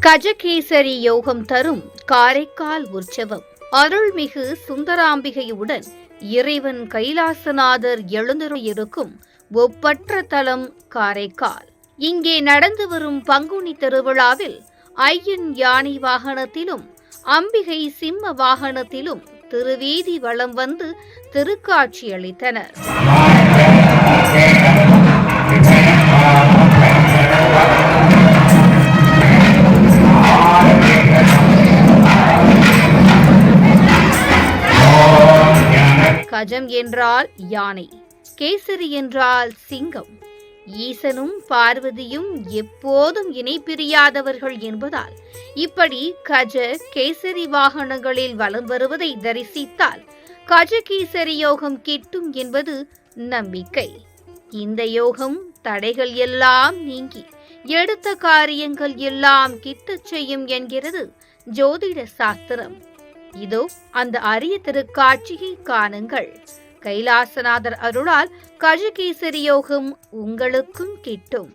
கஜகேசரி யோகம் தரும் காரைக்கால் உற்சவம். அருள்மிகு சுந்தராம்பிகையுடன் இறைவன் கைலாசநாதர் எழுந்தருளியிருக்கும் ஒப்பற்ற தலம் காரைக்கால். இங்கே நடந்து வரும் பங்குனி திருவிழாவில் ஐயன் யானை வாகனத்திலும் அம்பிகை சிம்ம வாகனத்திலும் திருவீதி வலம் வந்து திருக்காட்சி அளித்தனர். கஜம் என்றால் யானை, கேசரி என்றால் சிங்கம். ஈசனும் பார்வதியும் எப்போதும் இணை பிரியாதவர்கள் என்பதால் இப்படி கஜ கேசரி வாகனங்களில் வலம் வருவதை தரிசித்தால் கஜகேசரி யோகம் கிட்டும் என்பது நம்பிக்கை. இந்த யோகம் தடைகள் எல்லாம் நீங்கி எடுத்த காரியங்கள் எல்லாம் கிட்டச் செய்யும் என்கிறது ஜோதிட சாஸ்திரம். இதோ அந்த அரிய திருக்காட்சியை காணுங்கள். கைலாசநாதர் அருளால் கஜகேசரி யோகம் உங்களுக்கும் கிட்டும்.